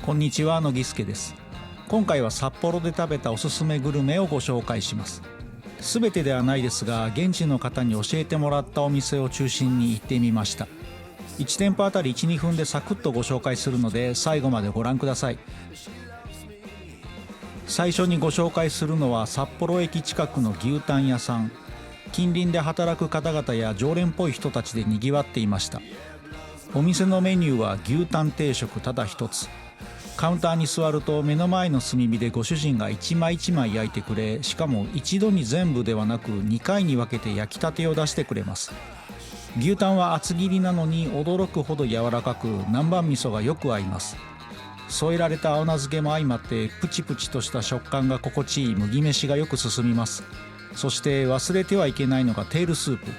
こんにちは、野木助です。今回は札幌で食べたおすすめグルメをご紹介します。すべてではないですが、現地の方に教えてもらったお店を中心に行ってみました。1店舗あたり 1,2 分でサクッとご紹介するので、最後までご覧ください。最初にご紹介するのは札幌駅近くの牛タン屋さん。近隣で働く方々や常連っぽい人たちでにぎわっていました。お店のメニューは牛タン定食ただ一つ。カウンターに座ると目の前の炭火でご主人が一枚一枚焼いてくれ、しかも一度に全部ではなく2回に分けて焼きたてを出してくれます。牛タンは厚切りなのに驚くほど柔らかく、南蛮味噌がよく合います。添えられた青菜漬けも相まってプチプチとした食感が心地いい麦飯がよく進みます。そして忘れてはいけないのがテールスープ。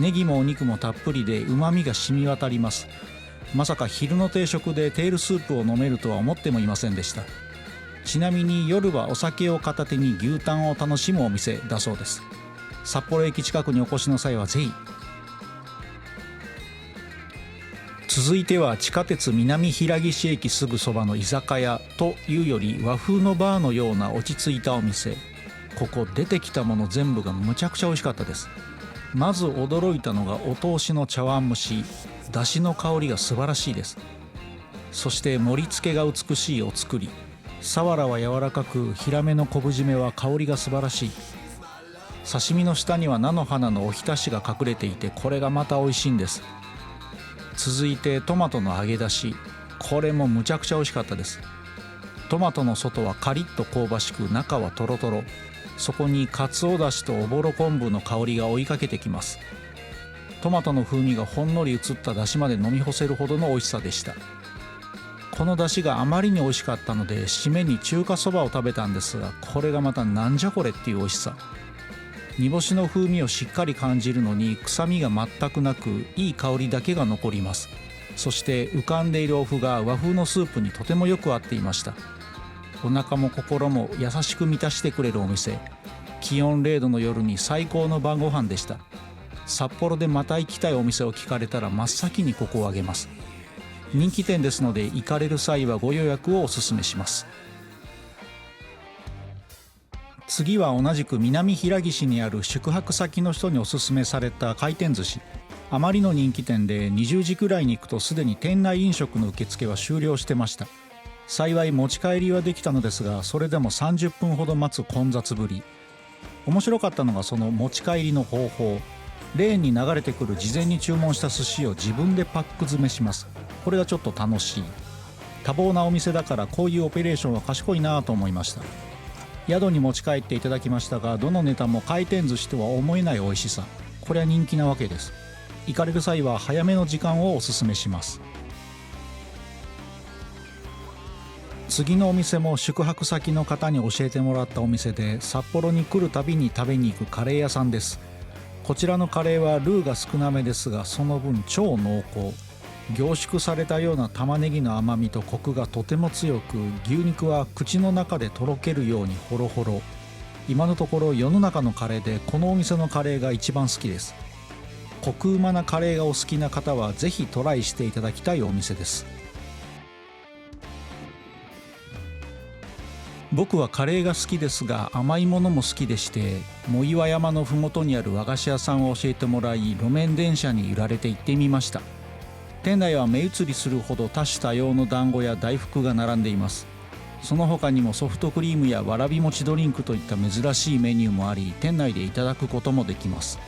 ネギもお肉もたっぷりで旨味が染み渡ります。まさか昼の定食でテールスープを飲めるとは思ってもいませんでした。ちなみに夜はお酒を片手に牛タンを楽しむお店だそうです。札幌駅近くにお越しの際はぜひ。続いては地下鉄南平岸駅すぐそばの居酒屋というより和風のバーのような落ち着いたお店。ここ出てきたもの全部がむちゃくちゃ美味しかったです。まず驚いたのがお通しの茶碗蒸し。だしの香りが素晴らしいです。そして盛り付けが美しいお作り。さわらは柔らかく、ヒラメの昆布締めは香りが素晴らしい。刺身の下には菜の花のおひたしが隠れていて、これがまた美味しいんです。続いてトマトの揚げ出し。これもむちゃくちゃ美味しかったです。トマトの外はカリッと香ばしく、中はトロトロ。そこにかつおだしとおぼろ昆布の香りが追いかけてきます。トマトの風味がほんのり移っただしまで飲み干せるほどの美味しさでした。このだしがあまりに美味しかったので、締めに中華そばを食べたんですが、これがまたなんじゃこれっていう美味しさ。煮干しの風味をしっかり感じるのに臭みが全くなく、いい香りだけが残ります。そして浮かんでいるお麩が和風のスープにとてもよく合っていました。お腹も心も優しく満たしてくれるお店。気温0度の夜に最高の晩ご飯でした。札幌でまた行きたいお店を聞かれたら真っ先にここを挙げます。人気店ですので、行かれる際はご予約をお勧めします。次は同じく南平岸にある宿泊先の人におすすめされた回転寿司。あまりの人気店で20時くらいに行くとすでに店内飲食の受付は終了してました。幸い持ち帰りはできたのですが、それでも30分ほど待つ混雑ぶり。面白かったのがその持ち帰りの方法。レーンに流れてくる事前に注文した寿司を自分でパック詰めします。これがちょっと楽しい。多忙なお店だからこういうオペレーションは賢いなと思いました。宿に持ち帰っていただきましたが、どのネタも回転寿司とは思えない美味しさ。これは人気なわけです。行かれる際は早めの時間をおすすめします。次のお店も宿泊先の方に教えてもらったお店で、札幌に来るたびに食べに行くカレー屋さんです。こちらのカレーはルーが少なめですが、その分超濃厚。凝縮されたような玉ねぎの甘みとコクがとても強く、牛肉は口の中でとろけるようにホロホロ。今のところ世の中のカレーでこのお店のカレーが一番好きです。コクうまなカレーがお好きな方はぜひトライしていただきたいお店です。僕はカレーが好きですが、甘いものも好きでして、藻岩山のふもとにある和菓子屋さんを教えてもらい、路面電車に揺られて行ってみました。店内は目移りするほど多種多様の団子や大福が並んでいます。その他にもソフトクリームやわらび餅ドリンクといった珍しいメニューもあり、店内でいただくこともできます。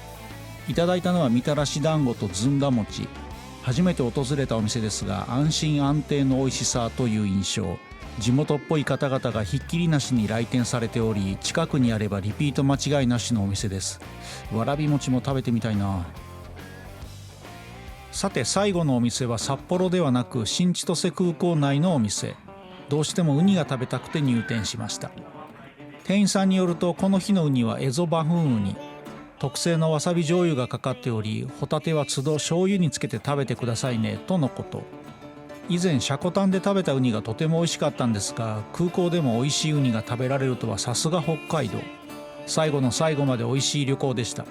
いただいたのはみたらし団子とずんだ餅。初めて訪れたお店ですが、安心安定の美味しさという印象。地元っぽい方々がひっきりなしに来店されており、近くにあればリピート間違いなしのお店です。わらび餅も食べてみたいな。さて最後のお店は札幌ではなく新千歳空港内のお店。どうしてもウニが食べたくて入店しました。店員さんによると、この日のウニはエゾバフンウニ。特製のわさび醤油がかかっており、ホタテは都度醤油につけて食べてくださいねとのこと。以前シャコタンで食べたウニがとても美味しかったんですが、空港でも美味しいウニが食べられるとはさすが北海道。最後の最後まで美味しい旅行でした。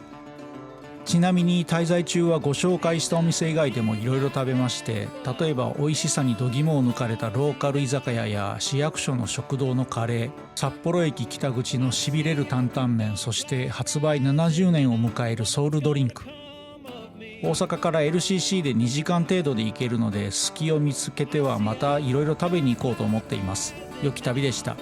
ちなみに滞在中はご紹介したお店以外でもいろいろ食べまして、例えば美味しさに度肝を抜かれたローカル居酒屋や市役所の食堂のカレー、札幌駅北口のしびれる担々麺、そして発売70年を迎えるソウルドリンク。大阪から LCC で2時間程度で行けるので、隙を見つけてはまたいろいろ食べに行こうと思っています。良き旅でした。